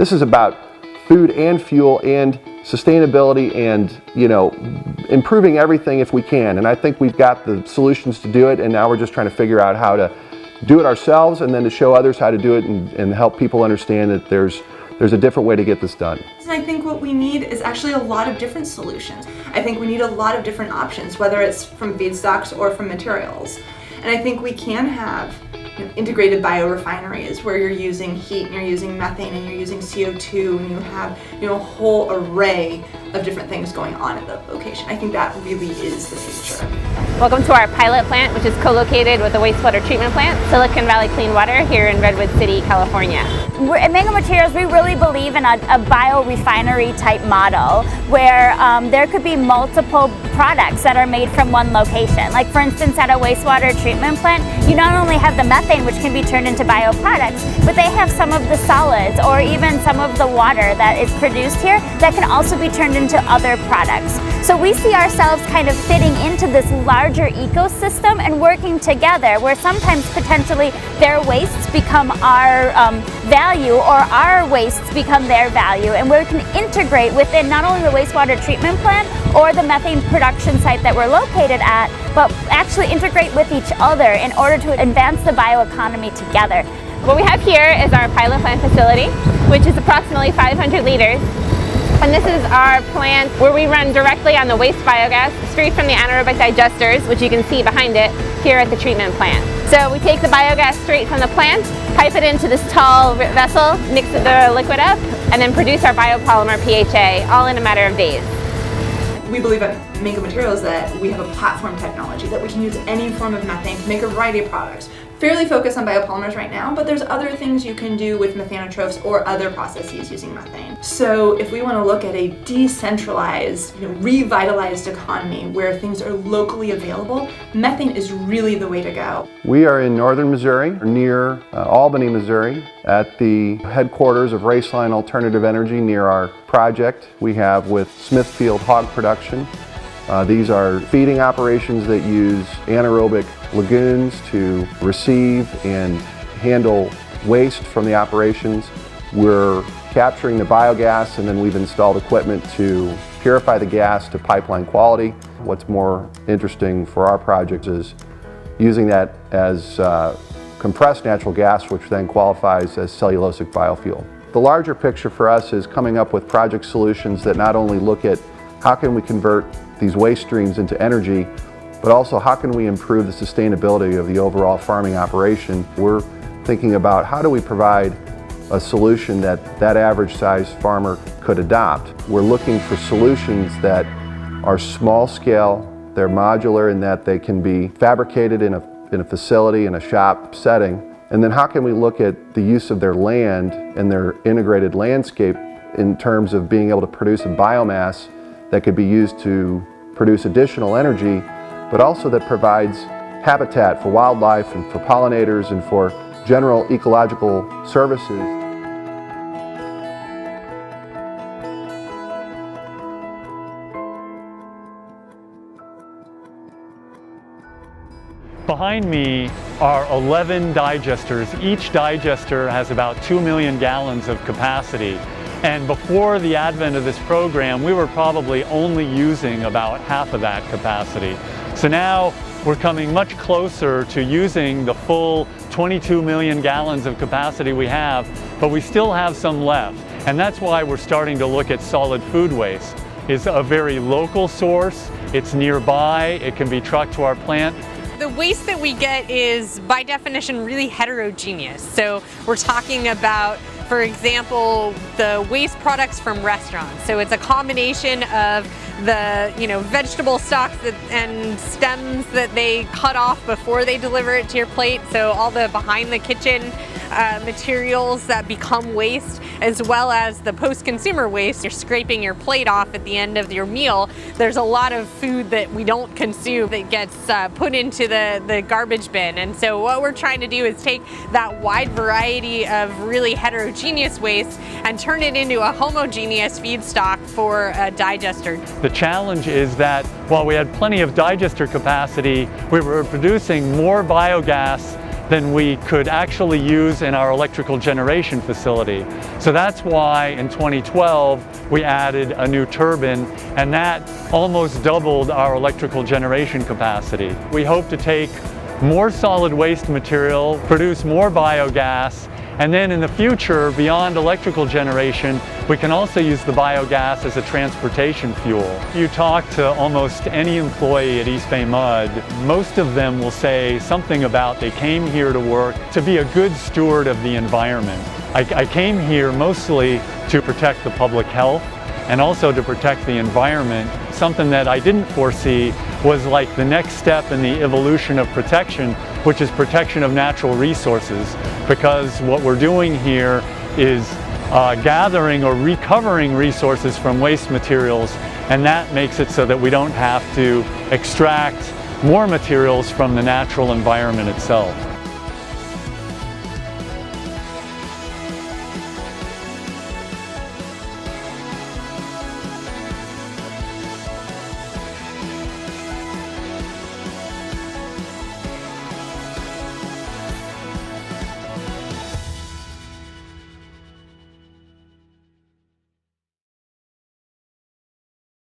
This is about food and fuel and sustainability and, improving everything if we can. And I think we've got the solutions to do it, and now we're just trying to figure out how to do it ourselves and then to show others how to do it and help people understand that there's a different way to get this done. And I think what we need is actually a lot of different solutions. I think we need a lot of different options, whether it's from feedstocks or from materials. And I think we can have integrated biorefineries where you're using heat and you're using methane and you're using CO2 and you have a whole array of different things going on at the location. I think that really is the future. Welcome to our pilot plant, which is co-located with the wastewater treatment plant, Silicon Valley Clean Water, here in Redwood City, California. At Mango Materials, we really believe in a biorefinery type model where there could be multiple products that are made from one location. Like for instance, at a wastewater treatment plant, you not only have the methane, which can be turned into bioproducts, but they have some of the solids or even some of the water that is produced here that can also be turned into other products. So we see ourselves kind of fitting into this larger ecosystem and working together where sometimes potentially their wastes become our value or our wastes become their value, and we can integrate within not only the wastewater treatment plant or the methane production site that we're located at, but actually integrate with each other in order to advance the bioeconomy together. What we have here is our pilot plant facility, which is approximately 500 liters. And this is our plant where we run directly on the waste biogas straight from the anaerobic digesters, which you can see behind it here at the treatment plant. So we take the biogas straight from the plant, pipe it into this tall vessel, mix the liquid up, and then produce our biopolymer PHA, all in a matter of days. We believe at Mango Materials that we have a platform technology that we can use any form of methane to make a variety of products. Fairly focused on biopolymers right now, but there's other things you can do with methanotrophs or other processes using methane. So if we want to look at a decentralized, revitalized economy where things are locally available, methane is really the way to go. We are in northern Missouri, near Albany, Missouri, at the headquarters of Raceline Alternative Energy near our project we have with Smithfield Hog Production. These are feeding operations that use anaerobic lagoons to receive and handle waste from the operations. We're capturing the biogas, and then we've installed equipment to purify the gas to pipeline quality. What's more interesting for our project is using that as compressed natural gas, which then qualifies as cellulosic biofuel. The larger picture for us is coming up with project solutions that not only look at how can we convert these waste streams into energy, but also how can we improve the sustainability of the overall farming operation. We're thinking about how do we provide a solution that average size farmer could adopt. We're looking for solutions that are small scale, they're modular in that they can be fabricated in a facility, in a shop setting. And then how can we look at the use of their land and their integrated landscape in terms of being able to produce a biomass that could be used to produce additional energy, but also that provides habitat for wildlife and for pollinators and for general ecological services. Behind me are 11 digesters. Each digester has about 2 million gallons of capacity. And before the advent of this program, we were probably only using about half of that capacity. So now we're coming much closer to using the full 22 million gallons of capacity we have, but we still have some left. And that's why we're starting to look at solid food waste. It's a very local source, it's nearby, it can be trucked to our plant. The waste that we get is, by definition, really heterogeneous. So we're talking about, for example, the waste products from restaurants. So it's a combination of the vegetable stalks and stems that they cut off before they deliver it to your plate. So all the behind the kitchen materials that become waste, as well as the post-consumer waste. You're scraping your plate off at the end of your meal. There's a lot of food that we don't consume that gets put into the garbage bin. And so what we're trying to do is take that wide variety of really heterogeneous waste and turn it into a homogeneous feedstock for a digester. The challenge is that while we had plenty of digester capacity, we were producing more biogas than we could actually use in our electrical generation facility. So that's why in 2012 we added a new turbine, and that almost doubled our electrical generation capacity. We hope to take more solid waste material, produce more biogas, and then in the future, beyond electrical generation, we can also use the biogas as a transportation fuel. You talk to almost any employee at East Bay Mud, most of them will say something about they came here to work to be a good steward of the environment. I came here mostly to protect the public health and also to protect the environment. Something that I didn't foresee was like the next step in the evolution of protection, which is protection of natural resources, because what we're doing here is gathering or recovering resources from waste materials, and that makes it so that we don't have to extract more materials from the natural environment itself.